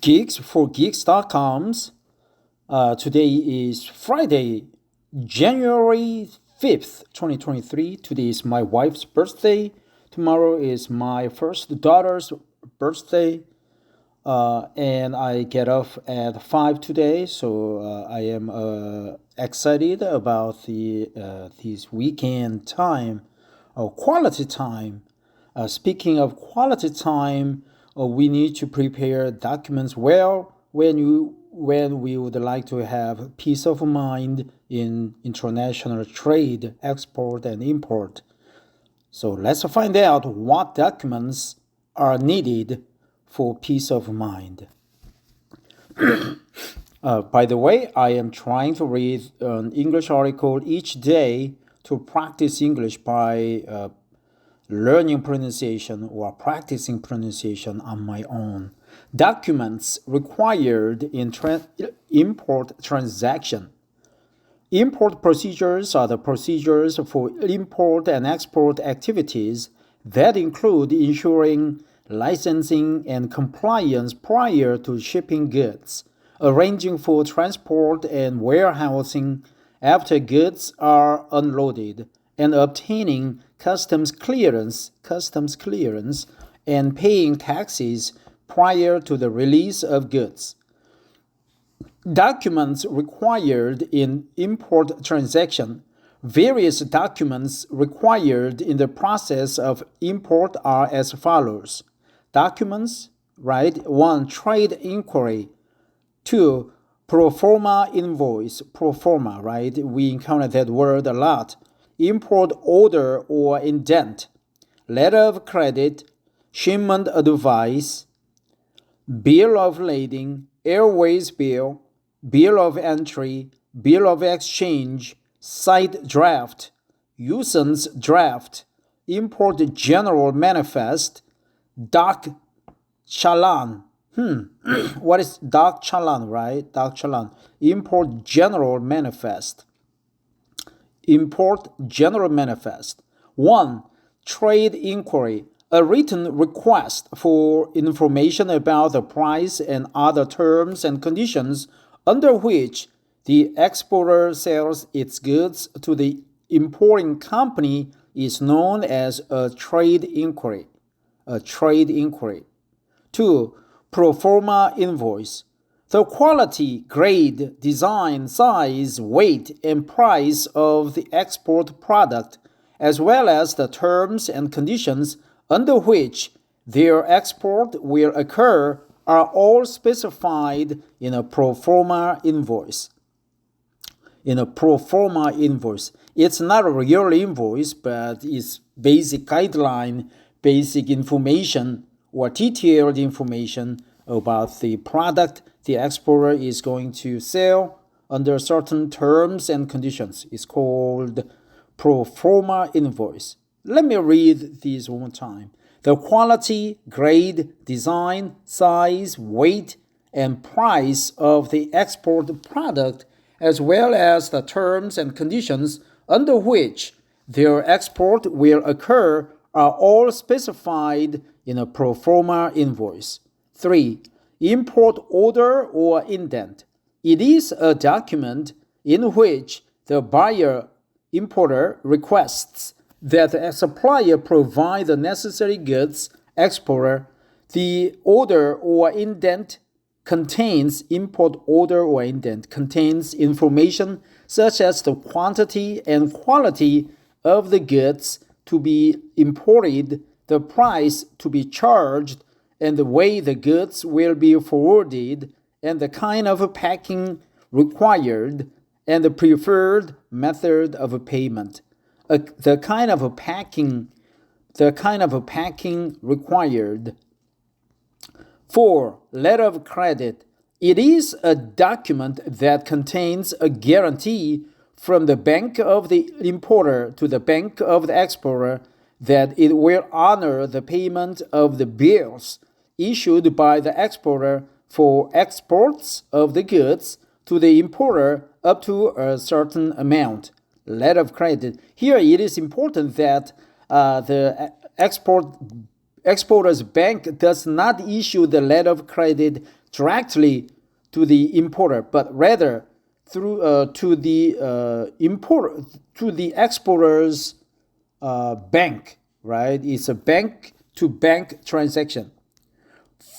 Geeks for Geeks.coms. Today is Friday, January 5th, 2023. Today is my wife's birthday. Tomorrow is my first daughter's birthday. And I get off at 5 today, so I am excited about this weekend time, or quality time. Speaking of quality time, we need to prepare documents well when we would like to have peace of mind in international trade, export and import. So let's find out what documents are needed for peace of mind. By the way, I am trying to read an English article each day to practice English by learning pronunciation or practicing pronunciation on my own. Documents required in import transaction. Import procedures are the procedures for import and export activities that include ensuring licensing and compliance prior to shipping goods, arranging for transport and warehousing after goods are unloaded, and obtaining customs clearance, and paying taxes prior to the release of goods. Documents required in import transaction. Various documents required in the process of import are as follows. Documents, right? 1. Trade inquiry. 2. Pro forma invoice. Pro forma, right? We encounter that word a lot. Import order or indent. Letter of credit. Shipment advice. Bill of lading. Airways bill. Bill of entry. Bill of exchange. Site draft. Usance draft. Import general manifest. Doc challan. What is doc challan, right? Doc challan. Import general manifest. Import general manifest. 1. Trade inquiry. A written request for information about the price and other terms and conditions under which the exporter sells its goods to the importing company is known as a trade inquiry. 2. Pro forma invoice. The quality, grade, design, size, weight, and price of the export product, as well as the terms and conditions under which their export will occur, are all specified in a pro forma invoice. It's not a real invoice, but it's basic guideline, basic information, or detailed information about the product the exporter is going to sell under certain terms and conditions. It's called pro forma invoice. Let me read these one more time. The quality, grade, design, size, weight, and price of the export product, as well as the terms and conditions under which their export will occur, are all specified in a pro forma invoice. 3. Import order or indent. It is a document in which the buyer importer requests that a supplier provide the necessary goods. Exporter. The order or indent contains information such as the quantity and quality of the goods to be imported, the price to be charged, and the way the goods will be forwarded, and the kind of packing required, and the preferred method of payment. The kind of packing required. 4. Letter of credit. It is a document that contains a guarantee from the bank of the importer to the bank of the exporter that it will honor the payment of the bills issued by the exporter for exports of the goods to the importer up to a certain amount. Letter of credit. Here it is important that the export exporter's bank does not issue the letter of credit directly to the importer, but rather through to the exporter's bank, right? It's a bank to bank transaction.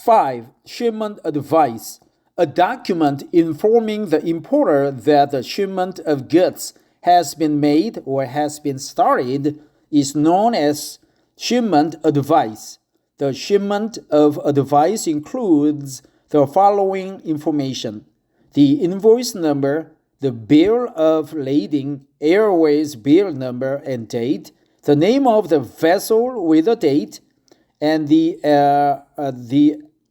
5. Shipment advice. A document informing the importer that the shipment of goods has been made or has been started is known as shipment advice. The shipment of advice includes the following information: the invoice number, the bill of lading, airways bill number and date, the name of the vessel with a date, and the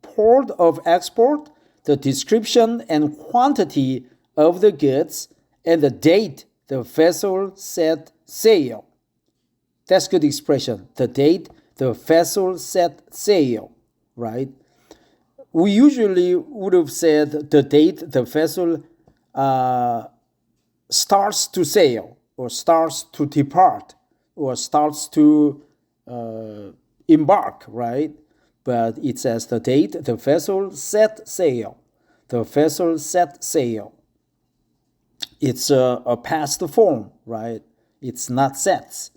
port of export, the description and quantity of the goods, and the date the vessel set sail. That's good expression. The date the vessel set sail, right? We usually would have said the date the vessel starts to sail, or starts to depart, or starts to embark, right? But it says the date the vessel set sail. The vessel set sail. It's a past form, right? It's not sets.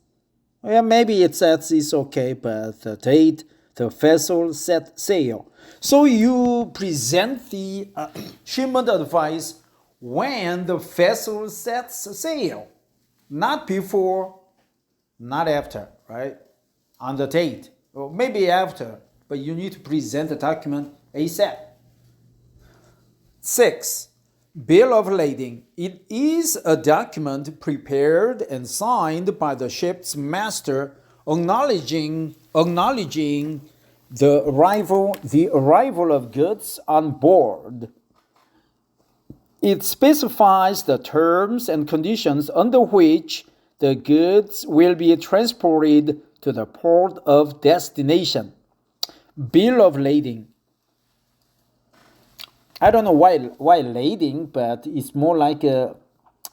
Well, maybe it sets is okay, but the date the vessel set sail. So you present the shipment advice when the vessel sets sail, not before, not after, right? On the date, or maybe after, but you need to present the document ASAP. 6. Bill of lading. It is a document prepared and signed by the ship's master acknowledging the arrival of goods on board. It specifies the terms and conditions under which the goods will be transported to the port of destination. Bill of lading. I don't know why lading, but it's more like a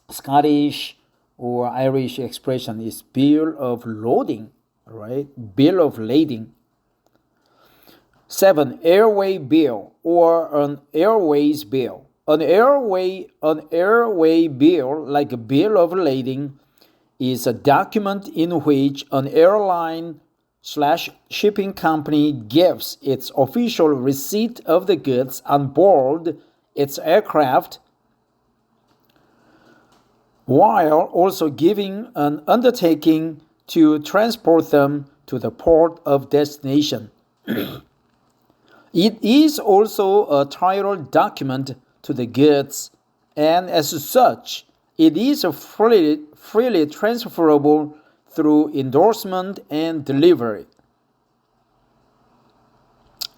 Scottish or Irish expression. It's bill of loading, right? Bill of lading. 7. Airway bill or an airways bill. An airway bill, like a bill of lading, is a document in which an airline/shipping company gives its official receipt of the goods on board its aircraft, while also giving an undertaking to transport them to the port of destination. It is also a title document to the goods, and as such, it is freely transferable through endorsement and delivery.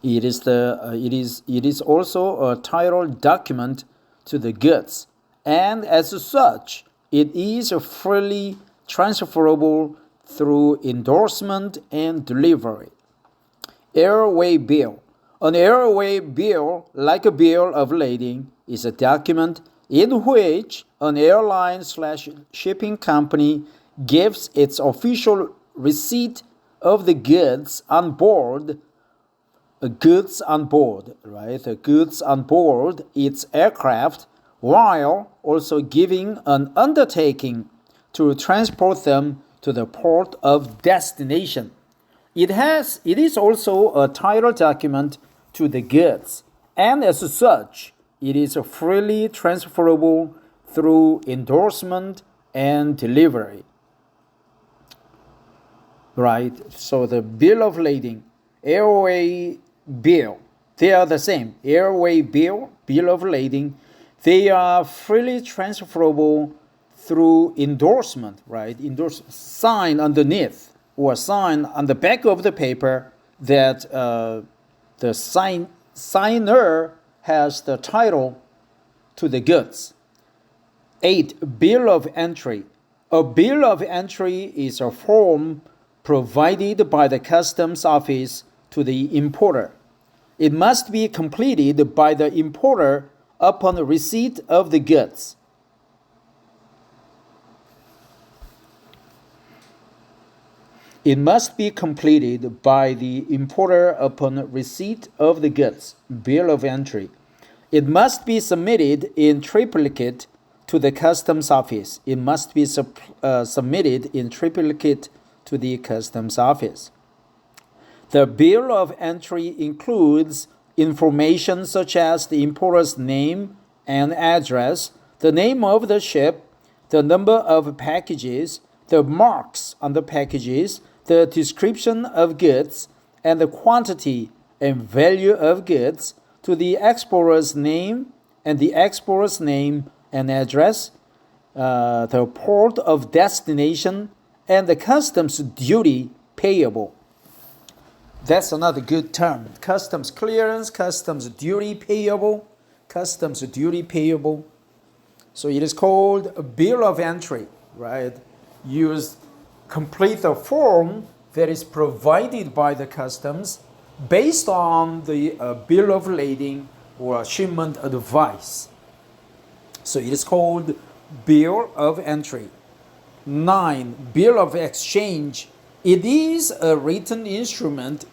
It is also a title document to the goods, and as such, it is freely transferable through endorsement and delivery. Airway bill. An airway bill, like a bill of lading, is a document in which an airline/shipping company gives its official receipt of the goods on board, its aircraft, while also giving an undertaking to transport them to the port of destination. It is also a title document to the goods, and as such, it is freely transferable through endorsement and delivery. Right? So the bill of lading, airway bill, they are the same. Airway bill, bill of lading, they are freely transferable through endorsement, right? Sign underneath or sign on the back of the paper that the signer has the title to the goods. 8. Bill of entry. A bill of entry is a form provided by the customs office to the importer. It must be completed by the importer upon receipt of the goods. It must be completed by the importer upon receipt of the goods, bill of entry. It must be submitted in triplicate to the customs office. It must be submitted in triplicate to the customs office. The bill of entry includes information such as the importer's name and address, the name of the ship, the number of packages, the marks on the packages, the description of goods, and the quantity and value of goods, to the exporter's name and the exporter's name and address, the port of destination, and the customs duty payable. That's another good term. Customs clearance, customs duty payable, customs duty payable. So it is called a bill of entry, right? You complete the form that is provided by the customs based on the bill of lading or shipment advice. So it is called bill of entry. 9. Bill of exchange. It is a written instrument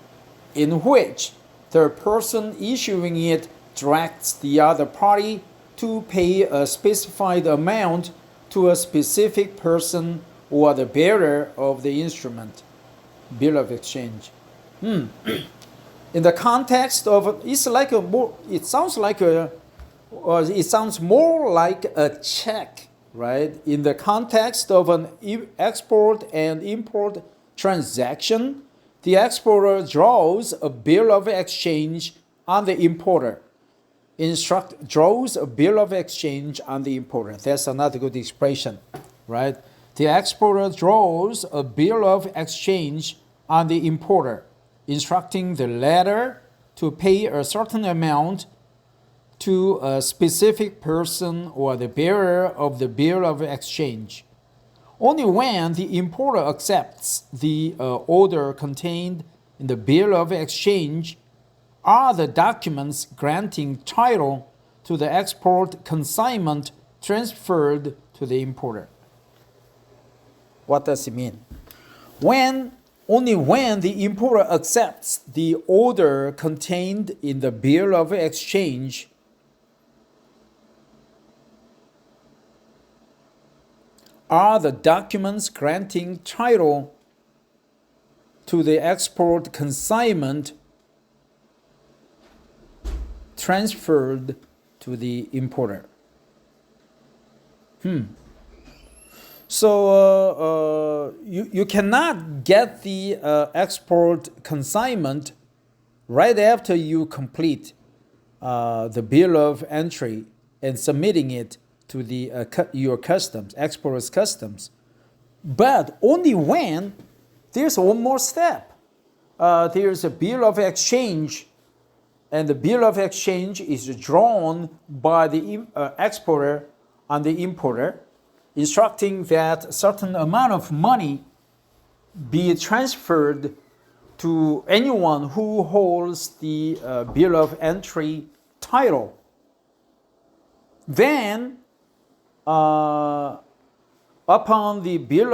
in which the person issuing it directs the other party to pay a specified amount to a specific person or the bearer of the instrument. Bill of exchange. In the context of, it sounds more like a check, right? In the context of an export and import transaction, the exporter draws a bill of exchange on the importer. Draws a bill of exchange on the importer. That's another good expression, right? The exporter draws a bill of exchange on the importer, instructing the latter to pay a certain amount to a specific person or the bearer of the bill of exchange. Only when the importer accepts the order contained in the bill of exchange are the documents granting title to the export consignment transferred to the importer. What does it mean? Only when the importer accepts the order contained in the bill of exchange are the documents granting title to the export consignment transferred to the importer. So you cannot get the export consignment right after you complete the bill of entry and submitting it to the your customs, exporter's customs, but only when there's one more step. There's a bill of exchange, and the bill of exchange is drawn by the exporter on the importer, instructing that a certain amount of money be transferred to anyone who holds the bill of entry title. Then, upon the bill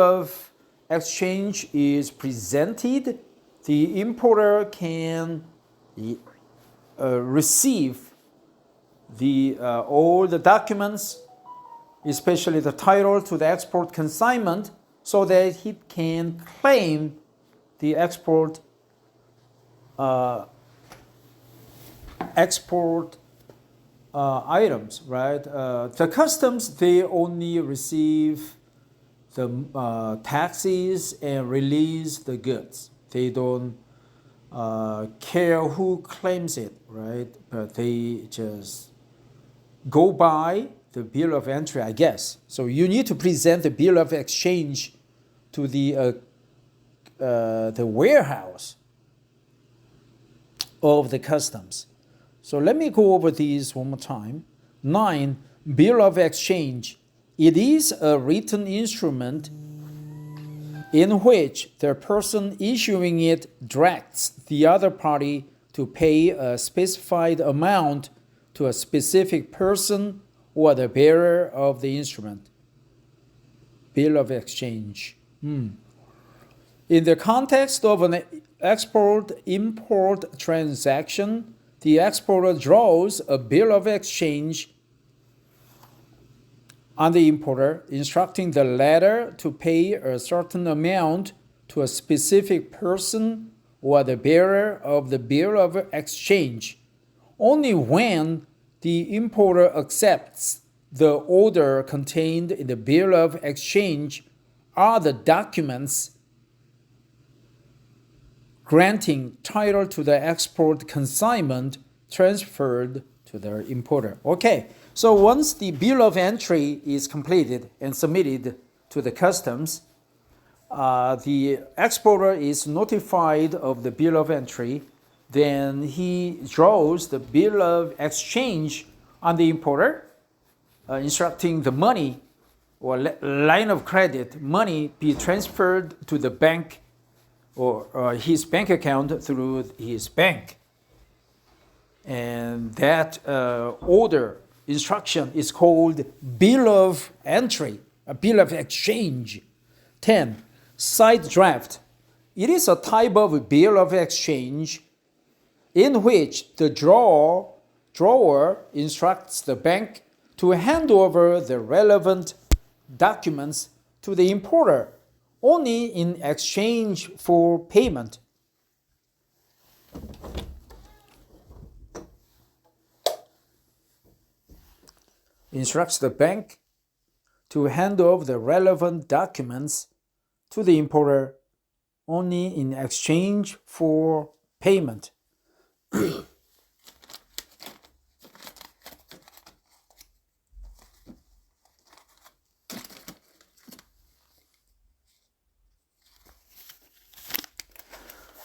of exchange is presented, the importer can receive all the documents, especially the title to the export consignment, so that he can claim the export items, right? The customs, they only receive the taxes and release the goods. They don't care who claims it, right? But they just go by the bill of entry, I guess. So you need to present the bill of exchange to the warehouse of the customs. So let me go over these one more time. 9. Bill of exchange. It is a written instrument in which the person issuing it directs the other party to pay a specified amount to a specific person or the bearer of the instrument. Bill of exchange. In the context of an export-import transaction, the exporter draws a bill of exchange on the importer, instructing the latter to pay a certain amount to a specific person or the bearer of the bill of exchange. Only when the importer accepts the order contained in the bill of exchange are the documents granting title to the export consignment transferred to the importer. Okay, so once the bill of entry is completed and submitted to the customs, the exporter is notified of the bill of entry. Then he draws the bill of exchange on the importer, instructing the money or line of credit money be transferred to the bank or his bank account through his bank. And that order instruction is called bill of entry, a bill of exchange. 10. Side draft. It is a type of bill of exchange in which the drawer instructs the bank to hand over the relevant documents to the importer only in exchange for payment. Instructs the bank to hand over the relevant documents to the importer only in exchange for payment.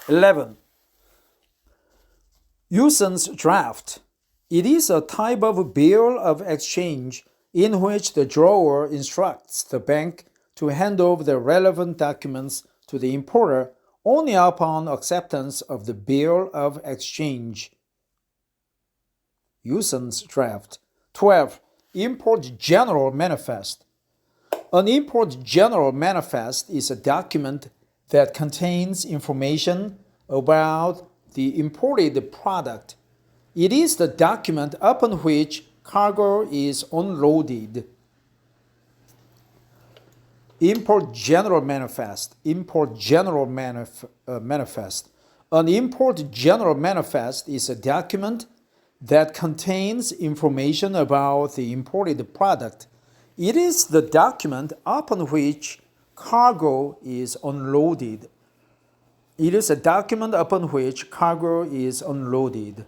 11. Usance draft. It is a type of bill of exchange in which the drawer instructs the bank to hand over the relevant documents to the importer only upon acceptance of the bill of exchange. Usance draft. 12. Import General Manifest. An import general manifest is a document that contains information about the imported product. It is the document upon which cargo is unloaded. Import General Manifest. Import General Manifest. An import general manifest is a document that contains information about the imported product. It is the document upon which cargo is unloaded. It is a document upon which cargo is unloaded.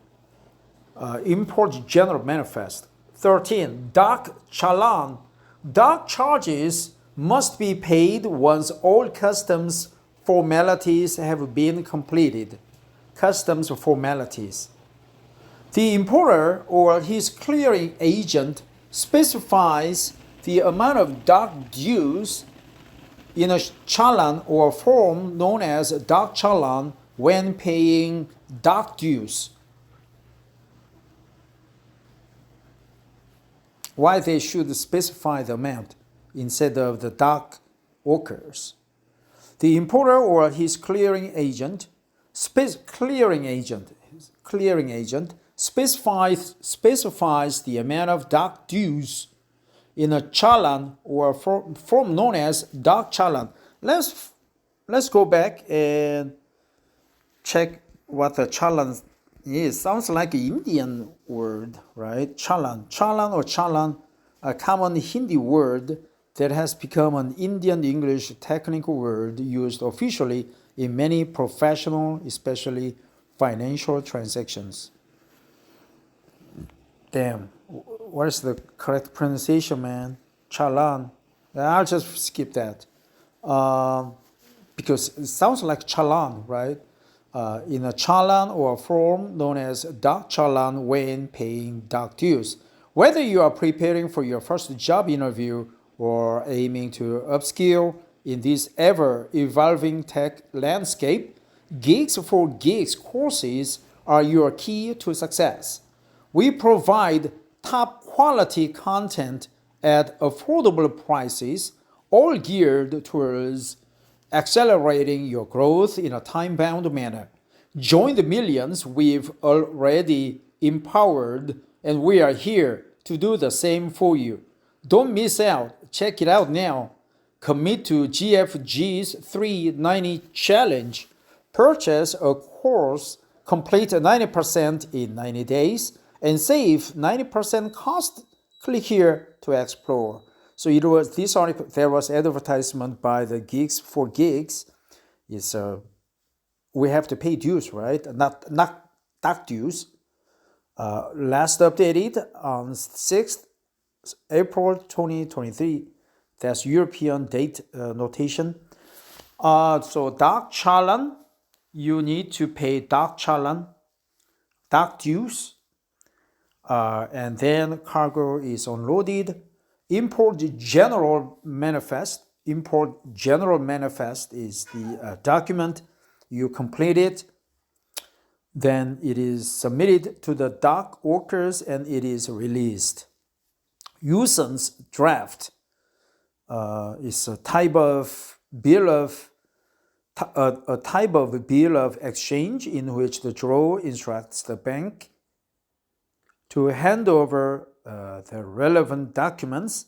Import General Manifest. 13. Dock challan. Dock charges must be paid once all customs formalities have been completed. Customs formalities. The importer or his clearing agent specifies the amount of dock dues in a challan or form known as dock challan when paying dock dues. Why they should specify the amount instead of the dock workers. The importer or his clearing agent specifies the amount of dock dues in a challan or form known as dock challan. Let's go back and check what the challan is. Sounds like an Indian word, right? Challan. Challan or challan, a common Hindi word that has become an Indian English technical word used officially in many professional, especially financial transactions. Damn, what is the correct pronunciation, man? Challan. I'll just skip that because it sounds like challan, right? In a challan or a form known as dock challan when paying dock dues. Whether you are preparing for your first job interview or aiming to upskill in this ever-evolving tech landscape, Gigs for Gigs courses are your key to success. We provide top quality content at affordable prices, all geared towards accelerating your growth in a time-bound manner. Join the millions we've already empowered, and we are here to do the same for you. Don't miss out. Check it out now. Commit to GFG's 390 challenge. Purchase a course, complete 90% in 90 days, and save 90% cost. Click here to explore. So it was this article. There was advertisement by the Geeks for Gigs. It's we have to pay dues, right? Not dues. Last updated on 6th April 2023. That's European date notation. So dock challan, you need to pay dock challan, dock dues, and then cargo is unloaded. Import general manifest. Import general manifest is the document you complete it. Then it is submitted to the dock workers and it is released. Usance draft is a type of bill of exchange in which the drawer instructs the bank to hand over the relevant documents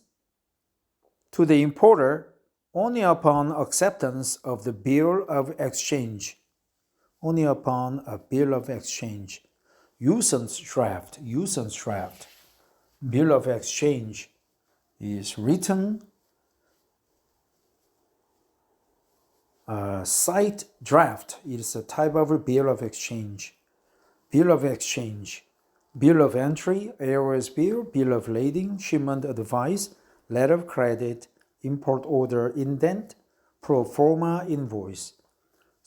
to the importer only upon acceptance of the bill of exchange. Only upon a bill of exchange. Usance draft. Bill of exchange is written. Site draft is a type of a bill of exchange. Bill of exchange. Bill of entry, airways bill, bill of lading, shipment advice, letter of credit, import order indent, pro forma invoice,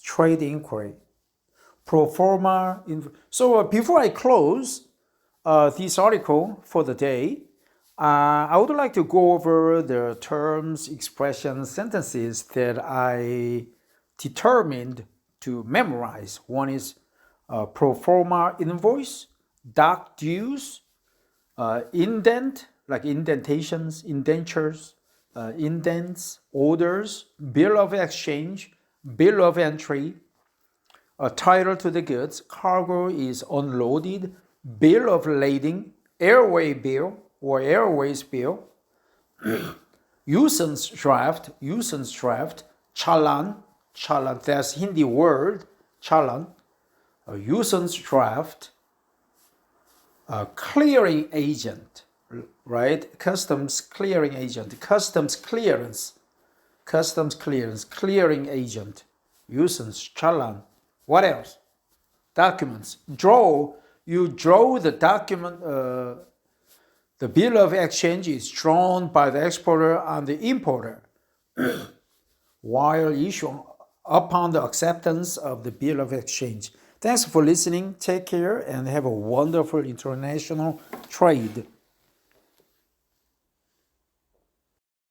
trade inquiry. Pro forma invoice. So before I close this article for the day, I would like to go over the terms, expressions, sentences that I determined to memorize. One is pro forma invoice, dock dues, indent, like indentations, indentures, indents, orders, bill of exchange, bill of entry, a title to the goods, cargo is unloaded, bill of lading, airway bill or airways bill, usance draft, challan, that's Hindi word, challan, usance draft, clearing agent, right? Customs clearing agent, customs clearance, clearing agent, usance, challan. What else? Documents. You draw the document, the bill of exchange is drawn by the exporter and the importer while issuing upon the acceptance of the bill of exchange. Thanks for listening. Take care and have a wonderful international trade.